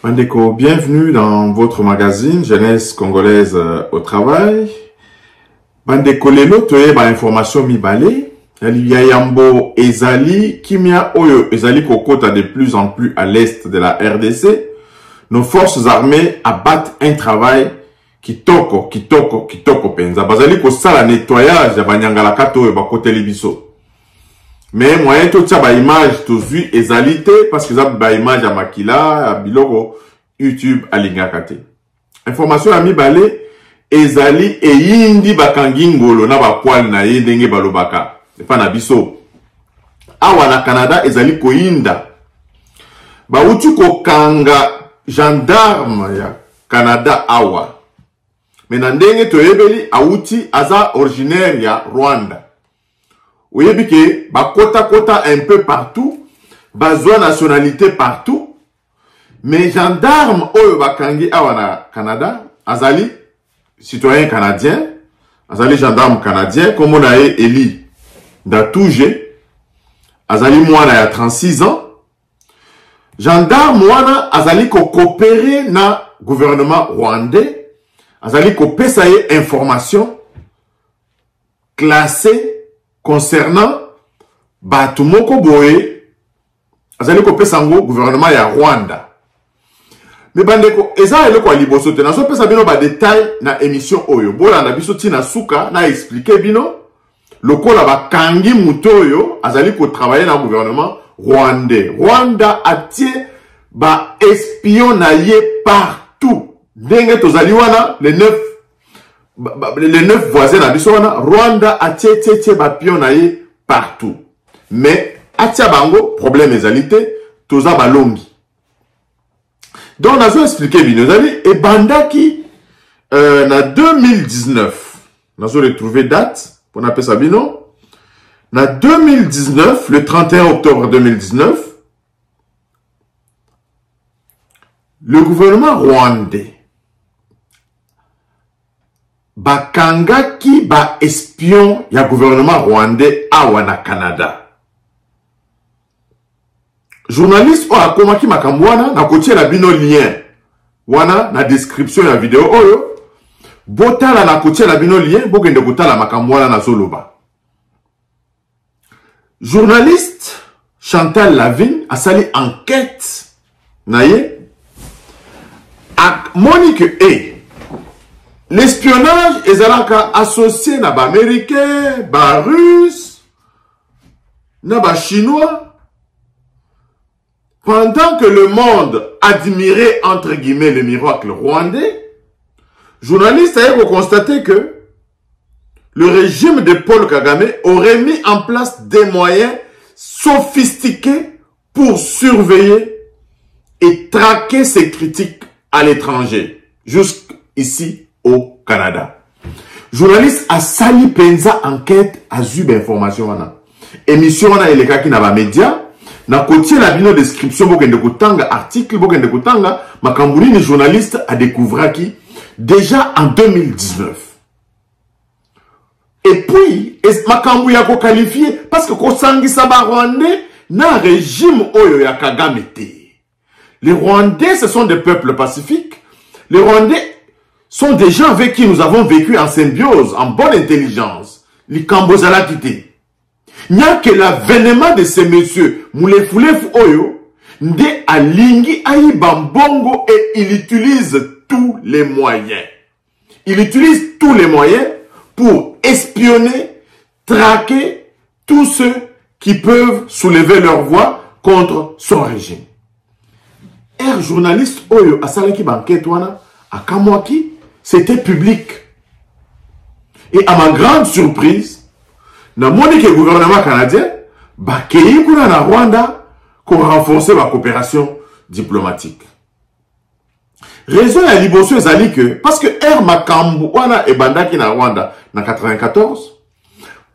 Bandeko, bienvenue dans votre magazine Jeunesse Congolaise au Travail. Bandeko, lelo toye ba information mibale. Yambo ezali kimia oyo ezali kokota de plus en plus à l'est de la RDC. Nos forces armées abattent un travail kitoko penza. Bazali ko sala nettoyage ya banyangala kato oyo bakote libiso. Mais moyen to tia ba image to zui ezalité parce que ça ba image ya makila ya biloko YouTube alingaka te. Information ya mibale ezali eyindi bakangi ngolo na bakwali na ye ndenge balobaka. Epa na biso. Awa na Canada ezali koyinda. Ba utu ko kanga gendarme ya Canada awa. Mais na ndenge toyebeli auti aza originaire ya Rwanda. Oyebi ke bakota un peu partout, bazwa nationalité partout, mais gendarme oyo bakangi awa na Canada, azali citoyen canadien, azali gendarme canadien, comme on a Eli Datouge, azali mwana ya 36 ans, gendarme wana azali ko coopérer na gouvernement rwandais, azali ko pesa ye information classée concernant Batumoko Boye, azali ko pesa ngo gouvernement ya Rwanda. Mais bandeko, eza ele kwa liboso te. Nazo pesa bino ba détail na émission oyo. Bola na biso tina suka na expliquer bino lokola ba kangi mutoyo azali ko travailler na gouvernement rwandais. Rwanda atie ba espion na ye partout. Ndenge tozali wana les 9 voisins na biso wana Rwanda atie ba pion na ye partout. Mais atia bango problème ezalité toza balongi. Donc nazo expliquer bino zali e bandaki na 2019 nazo retrouver date pour na pesa bino na 2019 le 31 octobre 2019 le gouvernement rwandais bakangaki ba espion ya gouvernement rwandais awa na Canada. Journaliste o akomaki makambo wana na kotiela bino lien wana na description ya video oyo botala na kotiela bino lien bokende kotala makambo wana na zoloba. Journaliste Chantal Lavigne asali enquête na ye ak Monique l'espionnage ezalaka associé na ba américain, ba russe, na ba chinois. Pendant que le monde admirait entre guillemets le miracle rwandais, journalistes avaient constaté que le régime de Paul Kagame aurait mis en place des moyens sophistiqués pour surveiller et traquer ses critiques à l'étranger, jusqu'ici au Canada. Journaliste a sali penza enquête a zub information wana. Émission wana elekaki na ba média na kotie la bino description bokende kotanga article bokende kotanga makambuni ni journaliste a découvert qui déjà en 2019. Et puis makambu ya ko qualifié parce que ko sangisa ba Rwandais na régime oyo ya Kagame te. Les Rwandais ce sont des peuples pacifiques. Les Rwandais sont des gens avec qui nous avons vécu en symbiose, en bonne intelligence. Les Kambozala quitté. Il n'y a que l'avènement de ces messieurs, Moulefulefu Oyo, Nde Alingi Aïe Bambongo et il utilise tous les moyens. Il utilise tous les moyens pour espionner, traquer tous ceux qui peuvent soulever leur voix contre son régime. Un journaliste Oyo, Asalaki Banketwana, à Kamwaki, c'était public. Et à ma grande surprise, na moni que le gouvernement canadien bakei kuna na Rwanda pour renforcer la coopération diplomatique. Raison ya liboso ezali que parce que makambu wana ebandaki na Rwanda na 94,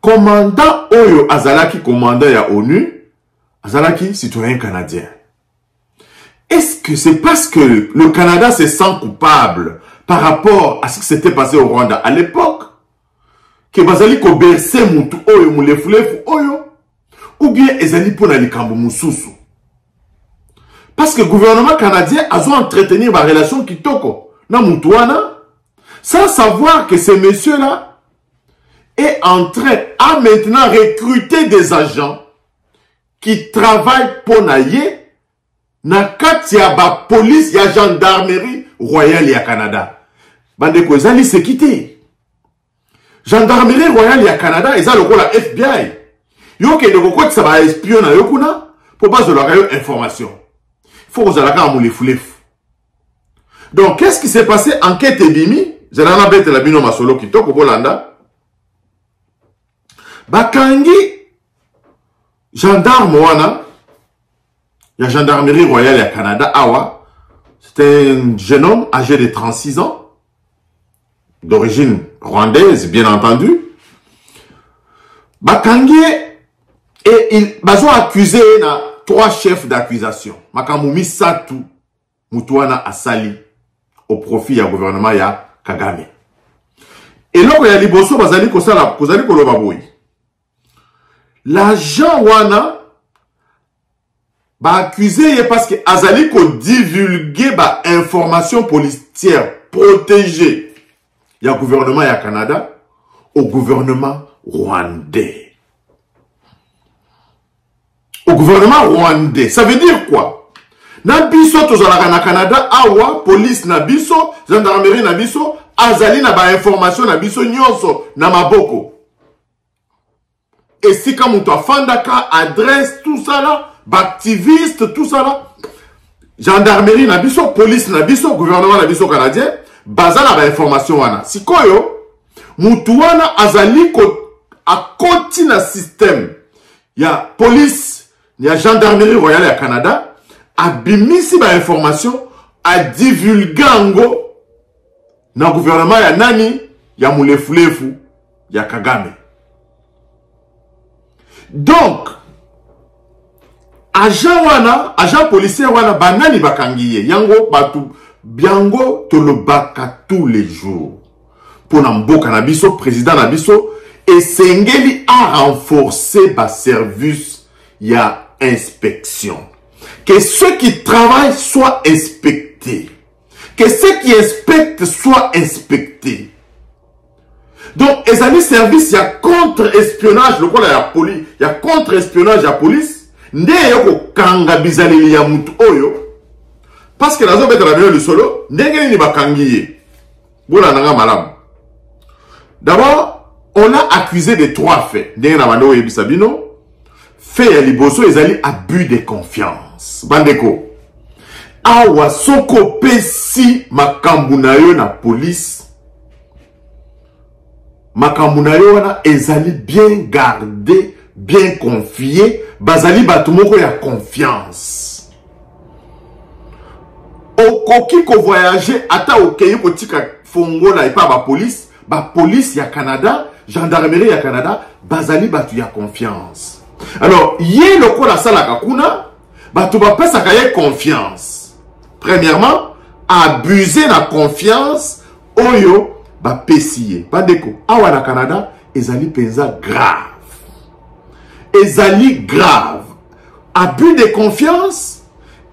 commandant oyo azalaki commandant ya ONU azalaki citoyen canadien. Est-ce que c'est parce que le Canada se sent coupable par rapport à ce qui s'était passé au Rwanda à l'époque que bazali ko berse mutu oyo mulefulefu oyo ou bien ezali pona likambo mususu? Parce que le gouvernement canadien a dû entretenir la relation kitoko na mutuana, sans savoir que ce monsieur-là est en train à maintenant recruter des agents qui travaillent pour naïe na kati ya ba police ya gendarmerie royale ya Canada. Bande ko ezali sécurité. Gendarmerie royale ya Canada eza lokola FBI. Yo ke de kokoti sa ba espion na yo kuna pour pas de leur information. Faut que vous allez à moulefulef. Donc qu'est-ce qui s'est passé? Enquête ebimi, j'en ai bête la bino masolo kitoko bolanda. Bakangi gendarme wana, il y a gendarmerie royale à Canada, awa. C'était un jeune homme âgé de 36 ans, d'origine rwandaise, bien entendu. Bakangi, et ils ont accusé na 3 chefs d'accusation. Makamumi Satu, Mutuana Asali, au profit du gouvernement ya Kagame. Et là, il y a liboso, bazali kosala, kozali koloba boy. L'agent wana, ba accusé parce que azali ko divulguer ba information policière protégée. Il y a gouvernement ya Canada au gouvernement rwandais. Au gouvernement rwandais. Ça veut dire quoi? Na biso tozalaka na Canada, awa, police na biso, gendarmerie na biso, azali na ba information na biso nyonso na maboko. Et si comme on fandaka, adresse, tout ça là, activiste, tout ça là, gendarmerie na biso, police na biso, gouvernement na biso canadien, bazala ba information wana. Si koyo, mutu wana azali ko a koti na système. Ya police, ya gendarmerie royale ya Canada, a bimisi ba information, a divulgango na gouvernement ya nani, ya mulefulefu, ya Kagame. Donc, agent policier wana banani bakangiye, yango batu, biango tolobaka tous les jours. Pour Namboka Nabiso, président Nabiso, et Sengeli a renforcé ba service, il y a inspection. Que ceux qui travaillent soient inspectés. Que ceux qui inspectent soient inspectés. Donc, les amis service, il y a contre-espionnage, le quoi, il y a police, il y a contre-espionnage à la police. Ndeyoko kanga bizalili ya mutu oyo. Parce que la zone est la le solo, ndenge ni bakangiye. Bola nanga malam. D'abord, on a accusé de 3 faits. Ndenge na bando yebisabino. Fait ya liboso, ils allaient abus de confiance. Bandeko. Awa soko pesi makambu na yo na police. Makambu na yo wana ezali bien gardé, bien confié, bazali batumoko ya confiance. Okoki ko voyager ata okeyi ko tika fongola et pas ba police ya Canada, gendarmerie ya Canada, bazali batu ya confiance. Alors, yé loko la sala kakuna, batu ba pesa kaye confiance. Premièrement, abuser la confiance oyo ba pesiye. Bandeko, awa na Canada, ezali penza grave. Ezali grave. Abus de confiance,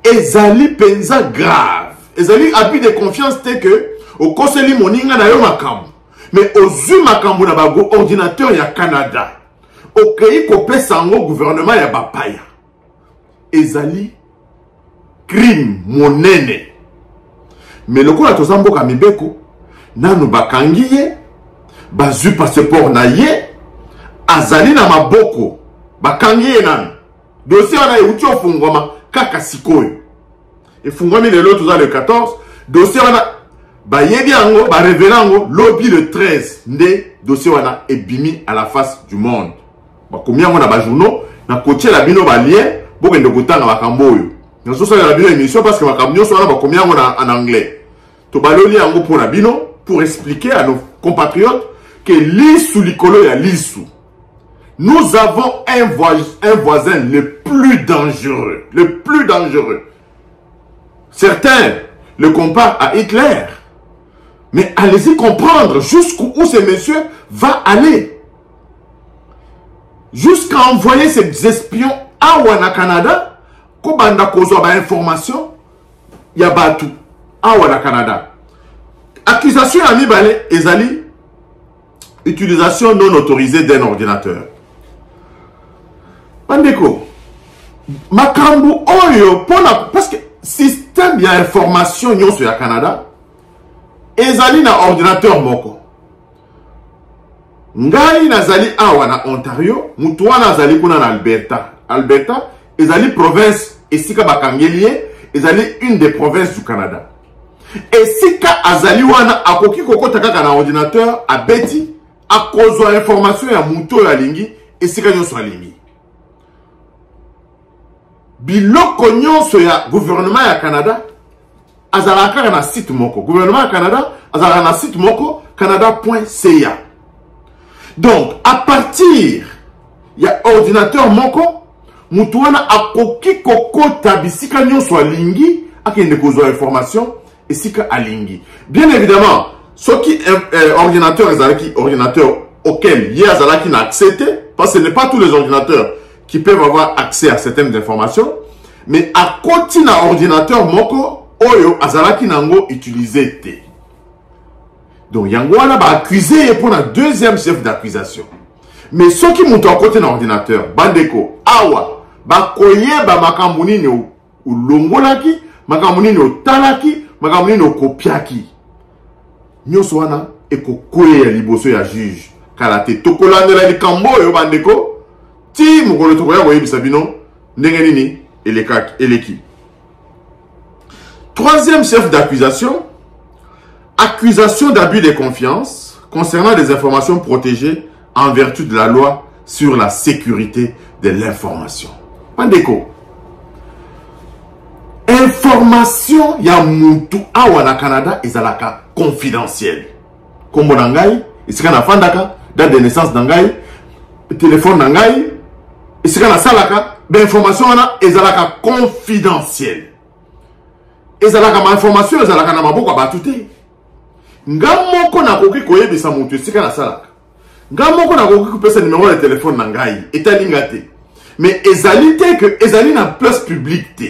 ezali penza grave. Ezali abus de confiance te que, au koseli moninga na yo makambu. Mais ozu makambu na bago ordinateur ya Canada. Okei ko pesa ngo gouvernement ya bapaya. Ezali crime monene. Mais le coup la tozamboka mibeko, nanu bakangiye, bazu passeport na ye, azali na maboko, bakangiye nanu. Dossier wana euti ofungwama kaka sikoyo. Efungwami lelo toza le 14, dossier wana bayebi yango, ba révéler yango lobby le 13, nde dossier wana ebimi à la face du monde. Bakomi yango na ba journaux, na kotie la bino ba lien, bokende kotanga makambo oyo. Na sosa la bino émission parce que makambo nyonso wana bakomi yango en anglais. To baloli yango pour la bino, pour expliquer à nos compatriotes que l'issou likolo ya l'issou. Nous avons un voisin le plus dangereux. Le plus dangereux. Certains le comparent à Hitler. Mais allez-y comprendre jusqu'où ce monsieur va aller. Jusqu'à envoyer ses espions à Wana Canada, ko banda kozwa ba information ya batu awa na Canada. Accusation ya mibale ezali utilisation non autorisée d'un ordinateur. Bandeko, makambu oyo parce que système ya information nyonso ya Canada ezali na ordinateur moko. Ngai nazali awa na Ontario, mutu wana azali kuna na Alberta. Alberta ezali province esika bakangelie, ezali une des provinces du Canada. Esika azali wana akoki kokota kaka na ordinateur abeti akozwa information ya mutu ya lingi esika nyonso alingi. Biloko nyonso ya gouvernement ya Canada azalaka na site moko. Gouvernement ya Canada azalaka na site moko canada.ca. Donc à partir ya ordinateur moko mutu wana akoki kokota bisika nyonso alingi akende kozwa information esika alingi. Bien évidemment, ce qui ordinateur ezalaki ordinateur auquel y azalaki na accès, parce que ce n'est pas tous les ordinateurs qui peuvent avoir accès à certaines informations, mais à côté na ordinateur moko oyo azalaki nango utilisé te. Donc yango wana ba accusé pour la deuxième chef d'accusation. Mais ce qui monte à côté na ordinateur bandeko awa ba koyeba makambo nini ulongolaki, makambo nini otalaki, makambo nini okopiaki. Nyonso wana ekokoye ya liboso ya juge kala te tokolandela likambo oyo bandeko ti mokolo tokoya koyebisa bino ndenge nini eleki. Troisième chef d'accusation, accusation d'abus de confiance concernant des informations protégées en vertu de la loi sur la sécurité de l'information. Bandeko, information ya mutu awa na Canada ezalaka confidentielle. Kombo na ngai, esika na fandaka, date de naissance na ngai, téléphone na ngai, esika na salaka, be information wana ezalaka confidentielle. Ezalaka ma information ezalaka na maboko ba tuté. Ngamoko na koki koyebisa mutu esika na salaka. Ngamoko na koki kopesa numéro de téléphone na ngai, etalinga te. Mais ezali te que ezali na place publique te.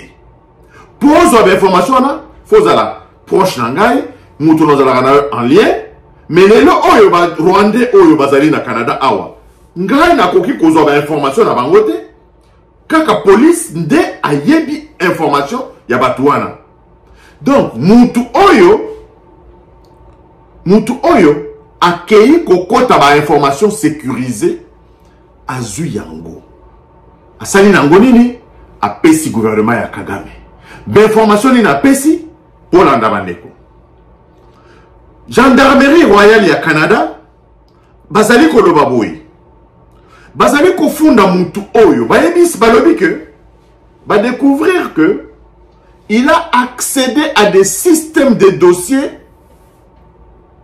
Pour avoir information wana, faut zala proche na ngai, mutu na zalaka en lien. Mais lelo oyo ba Rwandais oyo bazali na Canada awa. Ngai na koki kozwa ba information na bango te. Kaka police nde ayebi information ya batu wana. Donc mutu oyo akei kokota ba information sécurisée azu yango. Asali nango nini? Apesi gouvernement ya Kagame. Ba information nini apesi? Polanda bandeko. Gendarmerie royale ya Canada bazali koloba boyi. Bazali kofunda mutu oyo bayebisi balobi que ba découvrir que il a accédé à des systèmes de dossiers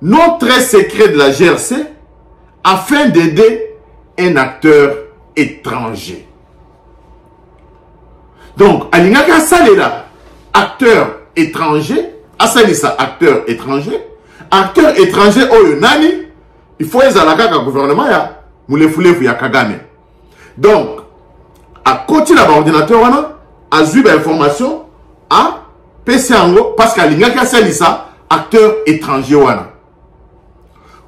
non très secrets de la GRC afin d'aider un acteur étranger. Donc alingaka salela acteur étranger, asalisa acteur étranger oyo nani, il faut ezalaka ka gouvernement ya mulefulefu ya Kagame. Donc à côté la ordinateur wana azui ba information à PC ango parce qu'alingaka salisa acteur étranger wana.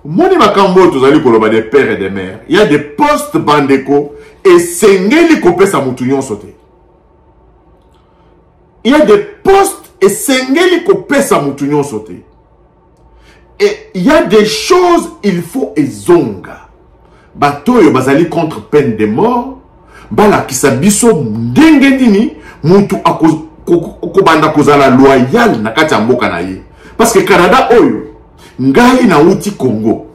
Moni makambo tozali koloba des pères et des mères. Il y a des postes bandeko et sengeli kopesa mutu nyonso te. Il y a des postes et sengeli kopesa mutu nyonso te. Et il y a des choses, il faut ezonga. Batoyo bazali contre peine de mort. Bala kisabiso ndenge nini mutu akobanda kozala loyal na kati ya mboka na ye. Parce que Canada oyo ngai na uti Congo.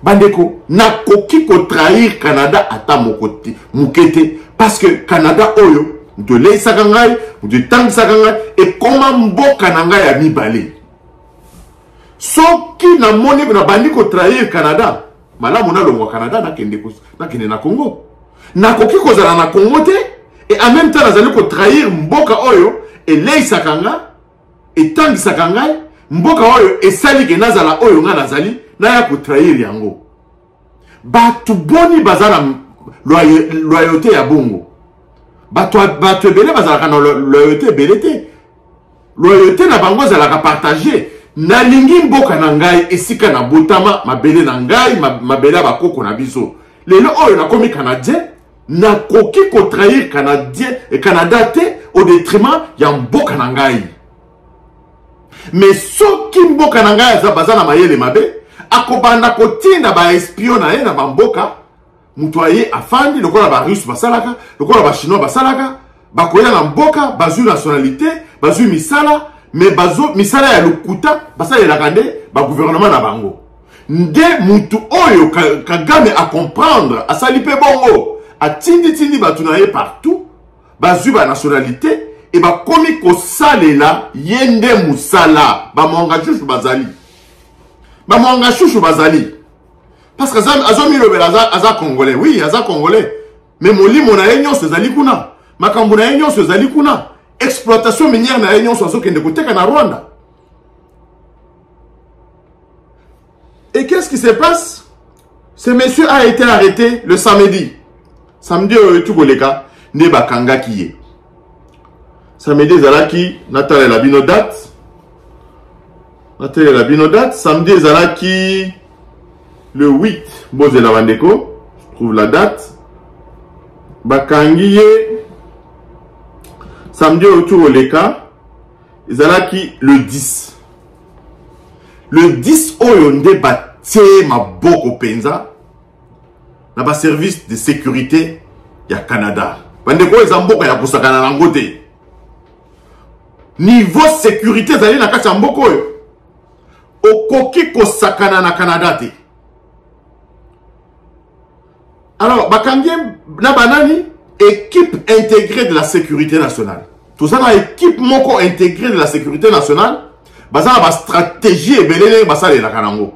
Bandeko na koki ko trahir Canada ata mokoti mukete parce que Canada oyo de leisaka ngai, de tangisaka ngai et koma mboka na ngai ya mibale. Soki na moni na bandi ko trahir Canada, malamu na longwa Canada na kende na Congo. Na koki ko zala na Congo te et en même temps nazali ko trahir mboka oyo et leisaka ngai et tangisaka ngai, mboka oyo esali ke nazala oyo nga nazali na ya ko trahir yango. Batu boni bazala loyauté ya bongo. bato ebele bazalaka na loyauté ebele te. Loyauté na bango ezalaka partager. Nalingi mboka na ngai esika na botama mabele na ngai mabele bakoko na biso. Lelo oyo nakomi canadien nakoki ko trahir canadien et Canada te au détriment ya mboka na ngai. Mais soki mboka na ngai aza baza na mayele mabe akobanda kotinda ba espion na ye na bamboka mutu aye afandi lokola ba russe basalaka lokola ba chinois basalaka bakoya na mboka bazwi nationalité bazwi misala mais bazo misala ya lokuta basalelaka nde ba gouvernement na bango nde mutu oyo Kagame a comprendre asali pe bongo atindi batu na ye partout bazwi ba nationalité et ba komi ko salela yende musala ba monga chouchou bazali ba monga chouchou bazali parce que azomi lobela aza congolais oui aza congolais mais molimo na ye nyonso ezali kuna makambo na ye nyonso ezali kuna exploitation minière na ye nyonso azokende koteka na Rwanda. Et qu'est-ce qui se passe? Ce monsieur a été arrêté le samedi tout goleka ne bakanga kiye samedi zalaki natale la bino date samedi zalaki le 8 boze la bandeko je trouve la date bakangiye samedi autour goleka zalaki le 10 oyo nde batie maboko penza na ba service de sécurité ya Canada. Bandeko eza mboka ya kusakana na ngote. Niveau sécurité zali na kati ya mboka oyo. Okoki kosakana na Canada te. Alors, bakangi na banani équipe intégrée de la sécurité nationale. Tout ça na équipe moko intégrée de la sécurité nationale, baza ba stratégie ebelele basale la kanango.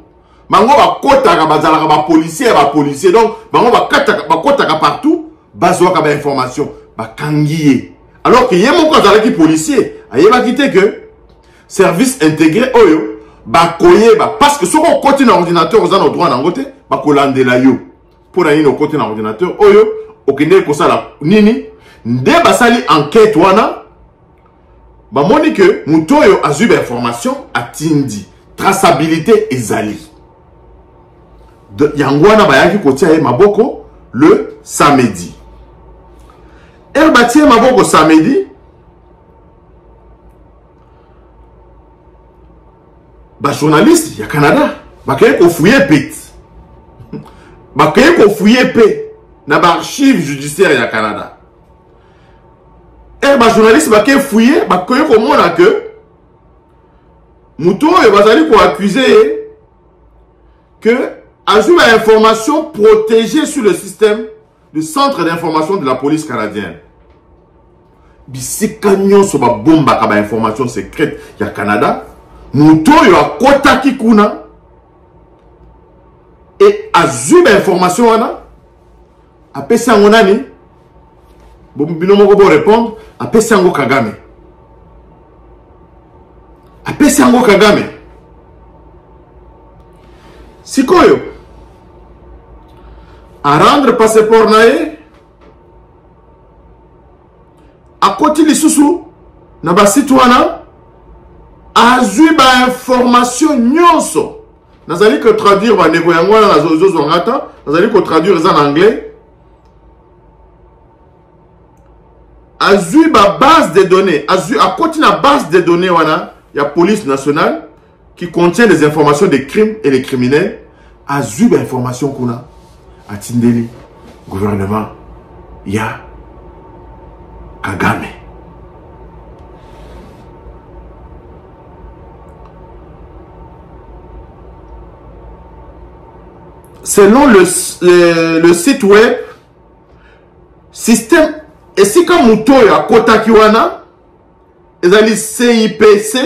Bango bakotaka bazalaka ba policier donc bango bakotaka partout bazwaka ba information bakangiye alors que yemo ko azalaki policier ayeba kité que service intégré oyo bakoyeba parce que soko côté na ordinateur oza na droit na ngote bakolandela yo pour na ino côté na ordinateur oyo okende ko sala nini nde basali enquête wana bamoni que muto oyo azui ba information atindi traçabilité ezali. Yangwana bayaki kotia ye maboko le samedi. Batie maboko samedi. Ba journaliste ya Canada bakaye ko fouiller pet. Bakaye ko fouiller pet na ba archive judiciaire ya Canada. Ba journaliste bakaye fouiller bakaye ko mona que muto e bazali ko accuser que ajoute l'information protégée sur le système du centre d'information de la police canadienne. Bisika nyonso ba bomba ka ba information secrète ya Canada, muto yo akota kikuna et ajoute l'information wana apesa ngonani bino moko bo répondre apesa ngo Kagame. Apesa ngo Kagame. Sikoyo à rendre passeport nae à côté les sous na ba site wana azui ba information nyonso nazali ko traduire ba nego yango na zozo ngata nazali ko traduire en anglais azui ba base de données azui à côté na base de données wana ya police nationale qui contient les informations des crimes et les criminels azui ba information kuna atindeli gouvernement ya Kagame. Selon le site web, système et si comme muto ya kota kiwana ezali CIPC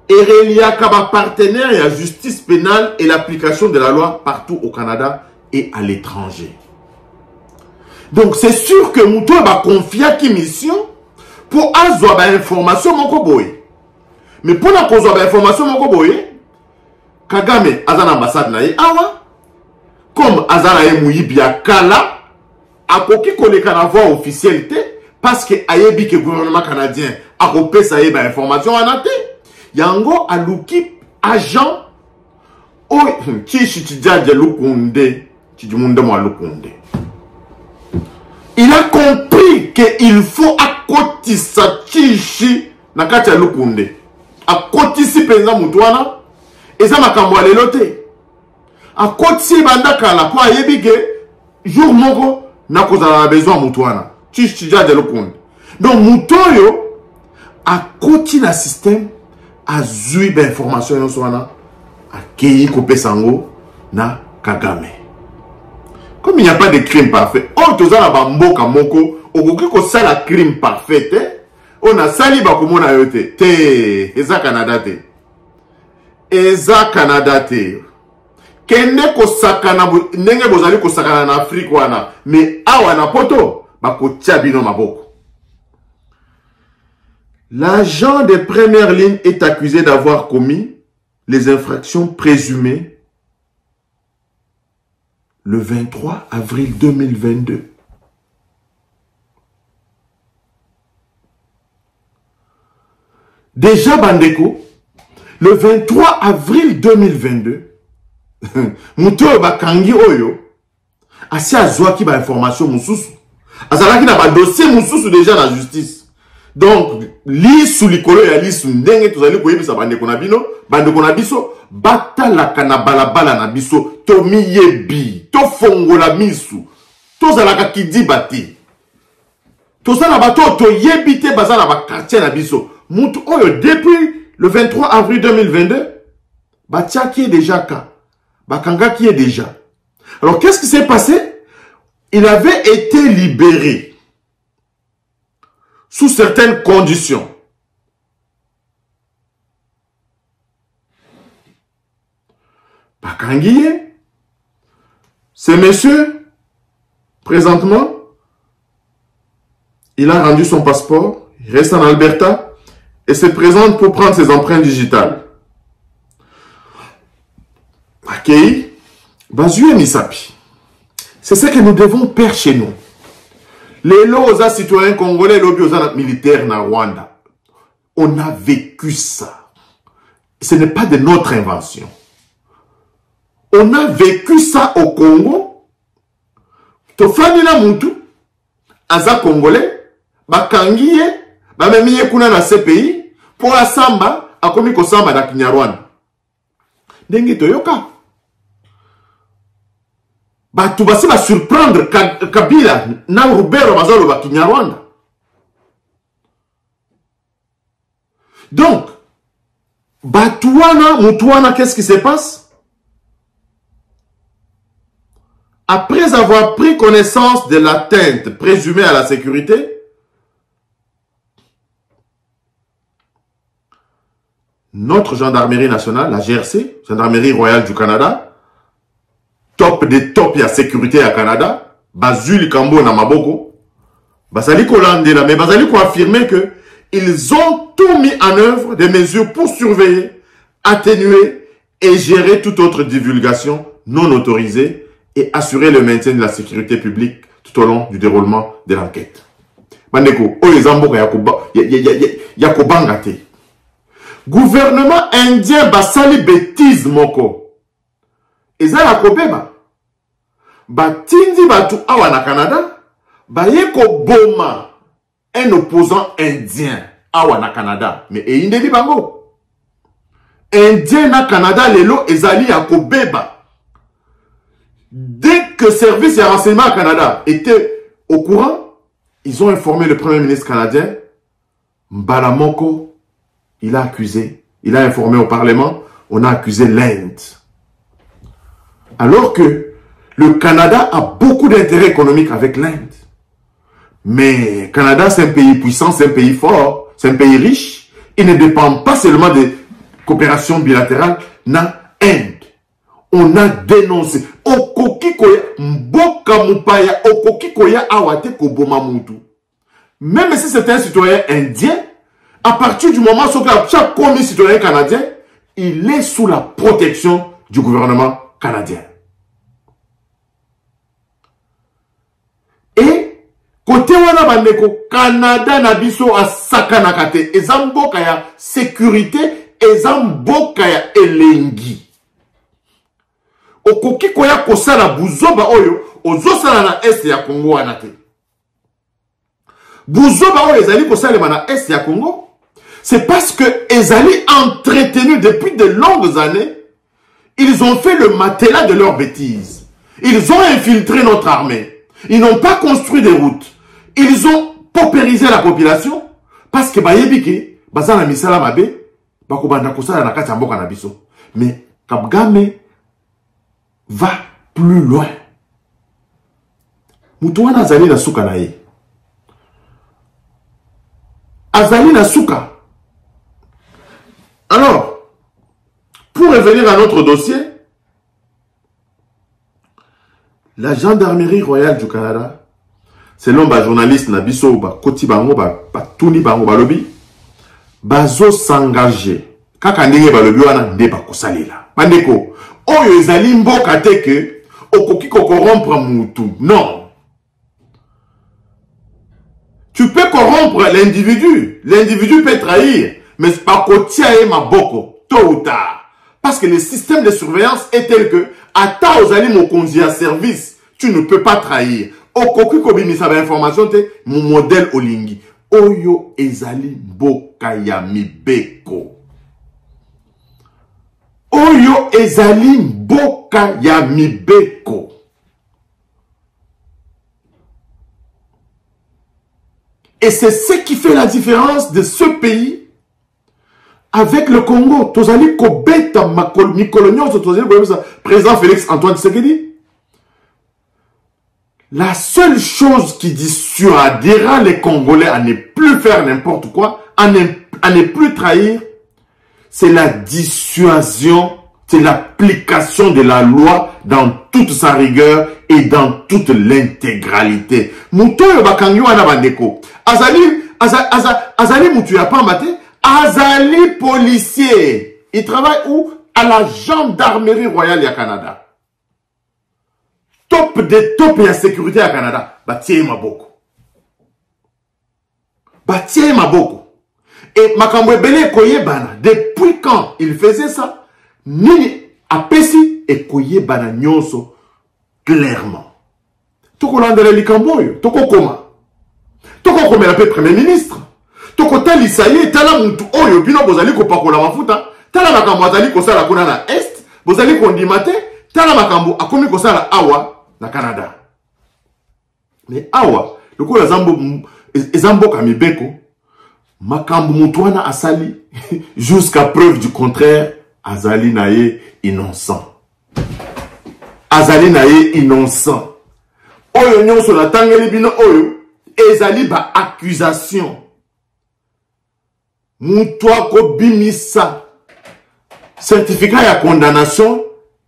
et reliaka ba partenaire ya justice pénale et l'application de la loi partout au Canada et à l'étranger. Donc c'est sûr que muto va confier qui mission pour avoir des informations moko boye. Mais pour la cause des informations moko boye, Kagame azana ambassade na ye awa comme azana ye muyibi ya kala akoki koleka na voie officielle te parce que ayebi que gouvernement canadien akopesa ye ba information wana te. Yango aluki agent o Chishi Tidjadja Lukunde, Tidjumunde Mwa Lukunde. Il a compris qu'il faut akotisa Chishi Nakacha Lukunde. Akotisi penza mutwana. Eza makambo alelo te. Akotisi bandaka la kwa yebige jour moko nakozala besoin mutwana. Chishi Tidjadja Lukunde. Donc mutoyo akoti na système azui ba information yon swana akei kopé sango na Kagame. Comme il n'y a pas de crime parfait, on toza na bamboka moko okoki ko sala crime parfait te, on a sali ba komona yote te, eza Canada te. Eza Canada te. Kende ko sakana ndenge bozali ko sakana na Afrique wana, mais awa na poto ba ko tia bino maboko. L'agent de première ligne est accusé d'avoir commis les infractions présumées le 23 avril 2022. Déjà, Bandeko, le 23 avril 2022, Mouto Bakangi Oyo, asi azwaki ba information mususu. Azalaki na ba dossier mususu déjà la justice. Donc, li sous likolo ya li sous ndenge tozali koyebisa bandeko na bino, bandeko na biso, batalaka na balabala na biso, to miyebi, to fongola misu, to zalaka kidiba te. To zala bato to yebite bazala ba quartier na biso. Moutou oyo depuis le 23 avril 2022, batia qui est déjà ka, bakanga qui est déjà. Alors, qu'est-ce qui s'est passé? Il avait été libéré sous certaines conditions. Bakangiye, ce monsieur, présentement, il a rendu son passeport, il reste en Alberta et se présente pour prendre ses empreintes digitales. Ok, Bazuye Misapi, c'est ce que nous devons faire chez nous. Les lois citoyens congolais, les militaires na Rwanda, on a vécu ça. Ce n'est pas de notre invention. On a vécu ça au Congo. Tofani na mutu, aza congolais, bakangiye, bamemiye kuna na CPI, pour la samba, akomi ko samba na Kinyarwanda. Dengi toyoka. Batu basi ba surprendre Kabila na Rubero bazalo ba Kinyarwanda. Donc, Batuana, Mutuana, qu'est-ce qui se passe? Après avoir pris connaissance de l'atteinte présumée à la sécurité, notre gendarmerie nationale, la GRC, Gendarmerie royale du Canada, top de top ya sécurité à Canada, Bazuli Kambo na Maboko, Bazali Kolandela, mais Bazali ko affirmer que ils ont tout mis en œuvre des mesures pour surveiller, atténuer et gérer toute autre divulgation non autorisée et assurer le maintien de la sécurité publique tout au long du déroulement de l'enquête. Bandeko, Oyezambo Yakobangate. Gouvernement indien basali bêtise moko. Eza ya kobeba. Batindi batu awa na Canada, baye ko boma un opposant indien awa na Canada. Mais eindeli bango. Indien na Canada lelo ezali ya kobeba. Dès que service et renseignement à Canada était au courant, ils ont informé le premier ministre canadien. Mbala Moko, il a accusé, il a informé au Parlement, on a accusé l'Inde. Alors que le Canada a beaucoup d'intérêts économiques avec l'Inde. Mais le Canada, c'est un pays puissant, c'est un pays fort, c'est un pays riche. Il ne dépend pas seulement de coopération bilatérale, na Inde. On a dénoncé. Okokikoya, mboka mupaya, okokikoya awate koboma mutu. Même si c'est un citoyen indien, à partir du moment où chaque commis citoyen canadien, il est sous la protection du gouvernement canadien. Et Côté wana bandeko, Canada na biso asaka na kate. Ezamboka ya sécurité, ezamboka ya elengi. Okoki koya kosala buzoba oyo, ozosala na est ya Congo wana te. Buzoba oyo ezali kosalema na est ya Congo, c'est parce que ezali entretenu depuis de longues années. Ils ont fait le matelas de leurs bêtises. Ils ont infiltré notre armée. Ils n'ont pas construit des routes. Ils ont paupérisé la population parce que bayebiki bazana misala mabe bakobanda kosala na kati ya mboka na biso. Mais Kagame va plus loin. Mutu wana azali na suka na ye. Azali na suka. Alors, pour revenir à notre dossier, la gendarmerie royale du Canada, selon les journalistes Nabiso, Koti Bango, Tuni Bango, Balobi, bazo s'engager. Kaka ndenge balobi wana ndeba kosalela. Bandeko, oyo ezali mboka te ke okoki ko corrompre mutu. Non. Tu peux corrompre l'individu. L'individu peut trahir, mais pas kotia e maboko tôt ou tard. Parce que le système de surveillance est tel que ata ozali mokonzi à service, tu ne peux pas trahir. Okoki kobimisa ba information te mon modèle olingi. Oyo ezali mboka ya mibeko. Oyo ezali mboka ya mibeko. Et c'est ce qui fait la différence de ce pays avec le Congo. Tozali kobeta mikolonio tozali président Félix Antoine Tshisekedi. La seule chose qui dissuadera les Congolais à ne plus faire n'importe quoi, à ne plus trahir, c'est la dissuasion, c'est l'application de la loi dans toute sa rigueur et dans toute l'intégralité. Mutoyo bakangi wana bandeko. Azali mutu ya pamba te, azali policier. Il travaille où? À la gendarmerie royale ya Canada. Top de top ya sécurité ya Canada. Batie maboko. Batie maboko. Et makambo ebele koyebana. Depuis quand il faisait ça? Nini apesi et koyebana nyonso clairement. Toko landele likambo yo. Toko koma. Toko komela pe premier ministre. Toko tali saye tala muntu oyo bino bozali kopakola mafuta. Tala makambo azali kosala kuna na est. Bozali kondimate. Tala makambo akomi kosala awa na Canada. Mais awa, le coup ezambo kamibeko, makambo mutuana asali, jusqu'à preuve du contraire, azali naye innocent. Azali naye innocent. Oyo nyonso na tangeli bino oyo, ezali ba accusation. Mutua ko bimisa. Certificat ya condamnation,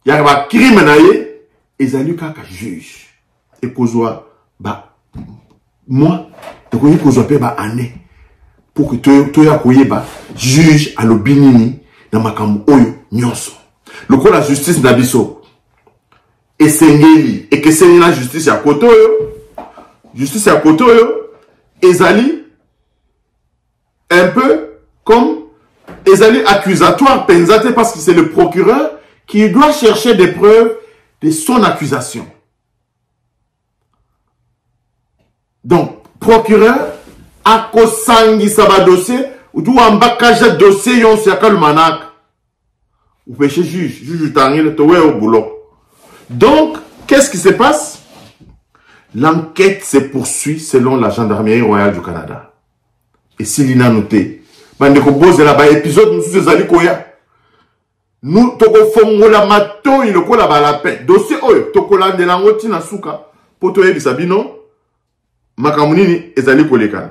ya ba crime naye, ezali kaka juge. Et kozwa ba moi to koyi kozwa pe ba année pour que to ya koyeba juge alobinini na makambo oyo nyonso. Loko la justice na biso esengeli et que c'est la justice ya kotoyo. Justice ya kotoyo ezali un peu comme ezali accusatoire penzate parce que c'est le procureur qui doit chercher des preuves de son accusation. Donc, procureur, a kosangi saba dossier, ou tout en bas kaja dossier yon siaka le manak. Ou péché juge tangil, towe au boulot. Donc, qu'est-ce qui se passe? L'enquête se poursuit selon la gendarmerie royale du Canada. Et s'il y a noté, bande ko boze là bas épisode nous sous zali koya. Nous toko fongola mato il ko la balape. Dossier oyo toko lande langoti na suka poto yebi sabino makamunini ezali kolekana.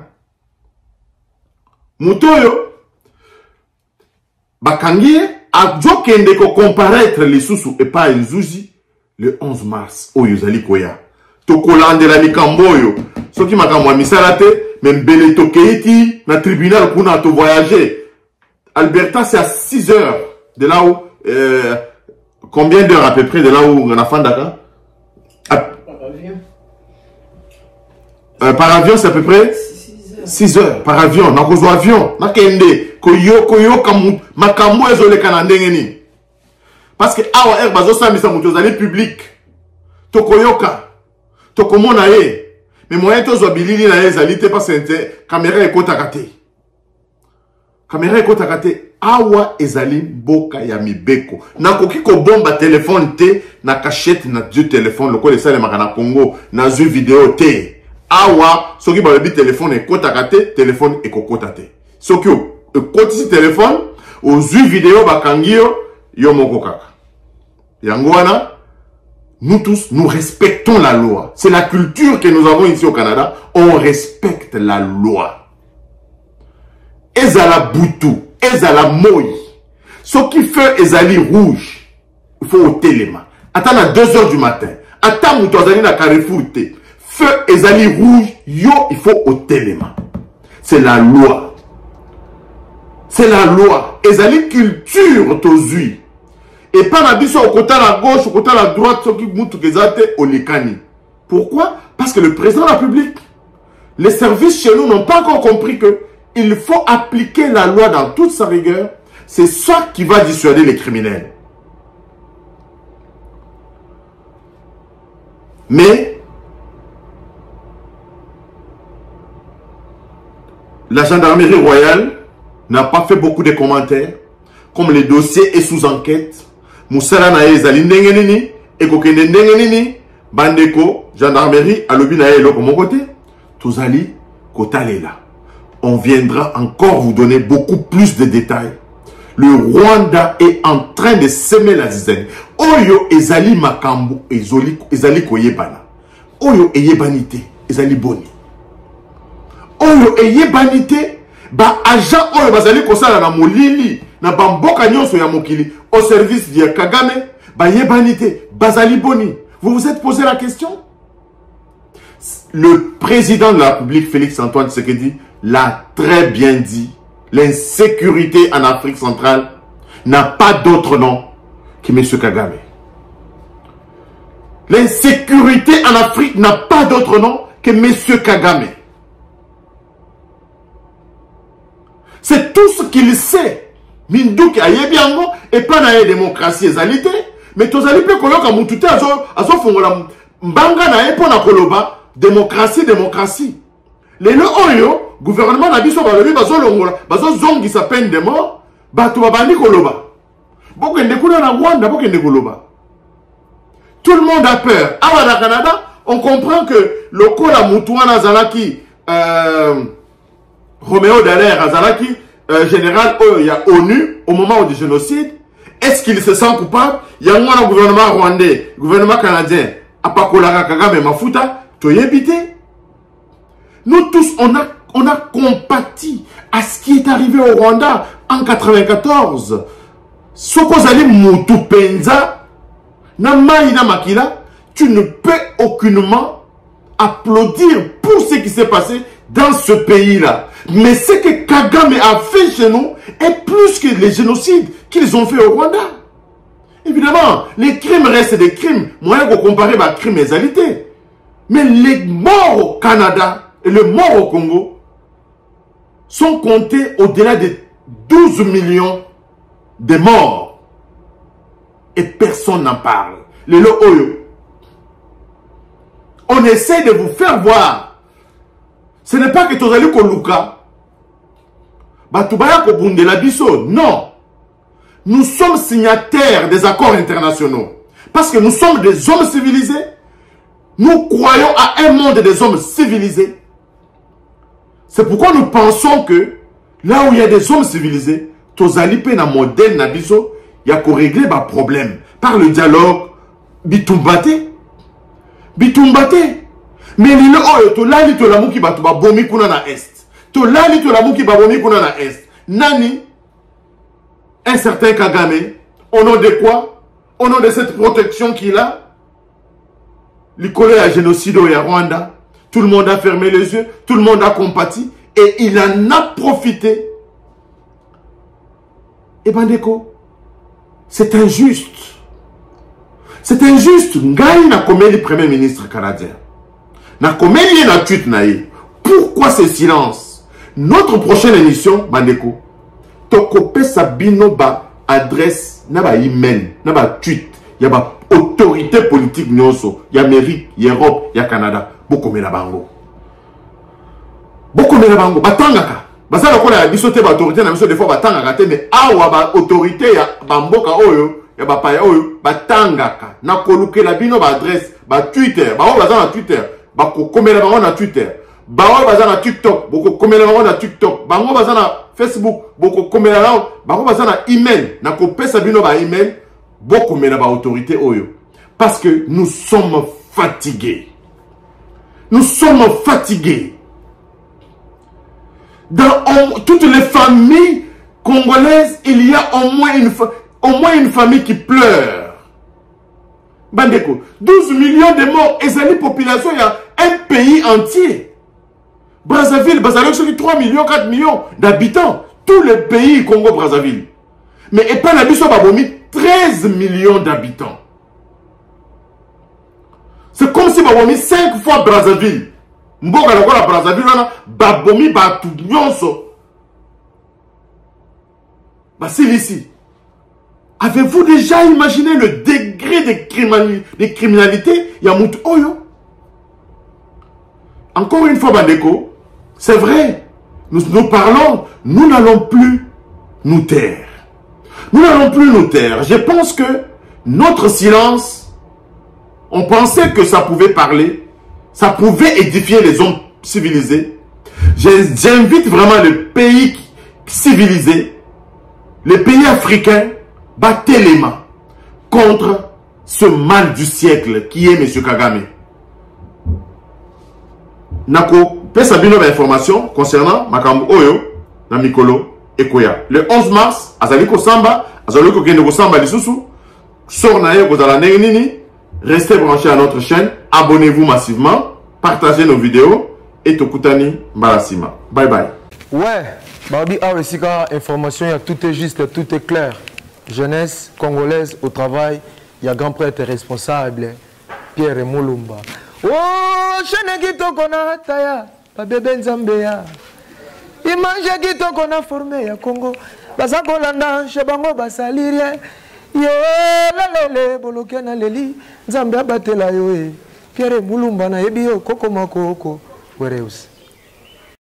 Mutoyo bakangi a jokende ko comparaître les sous et pas Nzuzi le 11 mars oyo ezali koya. Toko lande la mikamboyo soki makamwa misala te même bele tokeiti na tribunal kuna to voyager. Alberta c'est à 6 heures de là où combien d'heures à peu près de là où on a fait Dakar? Par avion, c'est à peu près 6 heures. Par avion. Na kozo avion. Na kende. Koyo kamu. Makambo ezole kanandengeni. Parce que awa air bazo samisa mutu ozali public. Tokoyoka. Tokomona ye. Mais moyen tozo bilili na ye ezali te parce que caméra ekotaka te. Caméra ekotaka te. Awa ezali boka ya mibeko. Na koki ko bomba téléphone te na cachette na du téléphone loko le sale makana Congo na zu vidéo te. Awa soki ba bi téléphone ekotaka te, téléphone ekokota te. Soki ekoti téléphone o zu vidéo bakangio yo moko kaka. Yango wana nous tous nous respectons la loi. C'est la culture que nous avons ici au Canada, on respecte la loi. Ezala Boutou, Ezala Moï. Ce qui fait Ezali rouge, il faut au téléma. Attends à 2 h du matin. Attends où tu as na Carrefour te. Feu Ezali rouge, yo, il faut au téléma. C'est la loi. C'est la loi. Ezali culture tozui. Et pas la biso au côté à la gauche, au côté à la droite, ce qui moutou kezate au likani. Pourquoi? Parce que le président de la République, les services chez nous n'ont pas encore compris que il faut appliquer la loi dans toute sa rigueur. C'est ça qui va dissuader les criminels. Mais la gendarmerie royale n'a pas fait beaucoup de commentaires. Comme le dossier est sous enquête, Moussala na ezali ndengenini, ekokende ndengenini, bandeko, gendarmerie, alobi na eloko mon côté, tozali kotalela. On viendra encore vous donner beaucoup plus de détails. Le Rwanda est en train de semer la zizanie. Oyo ezali makambo ezali koyebana. Oyo eyebanite ezali boni. Oyo eyebanite ba agent oyo bazali kosala na molili na bamboka nyonso ya mokili au service de Kagame ba yebanite bazali boni. Vous vous êtes posé la question? Le président de la République, Félix Antoine Tshisekedi, l'a très bien dit. L'insécurité en Afrique centrale n'a pas d'autre nom que M. Kagame. L'insécurité en Afrique n'a pas d'autre nom que M. Kagame. C'est tout ce qu'il sait. Minduki ayebiango et pas na démocratie ezalité. Mais tozali pe koyoka mutute azo fongola mbanga na epo na koloba démocratie. Lelo oyo gouvernement na biso balobi bazo longola bazo zongi sa peine de mort bato babandi koloba. Bokende kuna na Rwanda bokende koloba. Tout le monde a peur. Awa na Canada, on comprend que le kola mutuana zalaki Roméo Dallaire Azalaki, général il y a ONU au moment du génocide. Est-ce qu'il se sent coupable? Il y a un gouvernement rwandais, gouvernement canadien, Apakolara Kagame Mafuta, Toyebite. Nous tous, on a compati à ce qui est arrivé au Rwanda en 94. Sokozali Moutou Penza, Namaïna Makila, tu ne peux aucunement applaudir pour ce qui s'est passé dans ce pays-là. Mais ce que Kagame a fait chez nous est plus que les génocides qu'ils ont fait au Rwanda. Évidemment, les crimes restent des crimes. Moyen de comparer les crimes et les égalités. Mais les morts au Canada et les morts au Congo sont comptés au-delà de 12 millions de morts. Et personne n'en parle. Les Oyo. On essaie de vous faire voir. Ce n'est pas que Tozali Koluka. Batubaya Kobundela Biso. Non. Nous sommes signataires des accords internationaux. Parce que nous sommes des hommes civilisés. Nous croyons à un monde des hommes civilisés. C'est pourquoi nous pensons que là où il y a des hommes civilisés, Tozali pe na modèle na biso, il y a qu'à régler les problèmes par le dialogue. Bitumbate. Bitumbate. Mais lilo oyo to lali to la muki batu ba bomi kuna na est. To lali to la muki ba bomi kuna na est. Nani? Un certain Kagame. Au nom de quoi? Au nom de cette protection qu'il a. Il collait à génocide au Rwanda. Tout le monde a fermé les yeux. Tout le monde a compati. Et il en a profité. Et Bandeko, c'est injuste. C'est injuste. Ngai na comme le premier ministre canadien. Na comédie na tweet na ye. Pourquoi ce silence? Notre prochaine émission, Bandeko, tokope sabino ba adresse, na ba email, na ba tweet, ya ba autorité politique nyonso, ya Amérique, ya Europe, ya Canada, bokome na bango. Bokome na bango, batangaka. Basa la kola ya biso te ba autorité na biso des fois batangaka te, mais awa ba autorité ya bamboka oyo, ya ba paya oyo, batangaka. Na koluke la bino ba adresse, ba Twitter, ba oyo baza na Twitter, ba kokomela bango na Twitter. Bango baza na TikTok, boko komela bango na TikTok. Bango baza na Facebook, boko komela bango. Bango baza na email, na kopesa bino ba email, boko komela ba autorité oyo. Parce que nous sommes fatigués. Nous sommes fatigués. Dans toutes les familles congolaises, il y a au moins une famille qui pleure. Bandeko, 12 millions de morts, et c'est une population, il y a un pays entier. Brazzaville, 3 millions, 4 millions d'habitants. Tous les pays Congo-Brazzaville. Mais et pas la biso babomi, 13 millions d'habitants. C'est comme si babomi 5 fois Brazzaville. Mboka la Brazzaville, babomi batu nyonso. C'est ici. Avez-vous déjà imaginé le degré de criminalité Yamout Oyo? Encore une fois, Bandeko, c'est vrai, nous parlons, nous n'allons plus nous taire. Nous n'allons plus nous taire. Je pense que notre silence, on pensait que ça pouvait parler, ça pouvait édifier les hommes civilisés. J'invite vraiment les pays civilisés, les pays africains, battez les mains contre ce mal du siècle qui est M. Kagame. Nako, pesa bino d'informations concernant Makambo Oyo, na Mikolo Ekoya. Le 11 mars, Azaliko Samba, Azaliko Kende Samba Lisusu, sort na ye kozala nini, restez branchés à notre chaîne, abonnez-vous massivement, partagez nos vidéos et tokutani mbalasima. Bye bye. Ouais, Babi a aussi information, tout est juste, tout est clair. Jeunesse congolaise au travail, il y a grand prêtre responsable, Pierre Moulumba. Oh, chene kitoko na hataya, pa bebe nzambeya. Imanje kitoko na forme ya Congo. Basa kolanda, shebango basalirie. Ye, lalele, boloke na leli. Nzambe abatela yo e. Pierre Moulumba na ebio, koko mako oko. Wereus.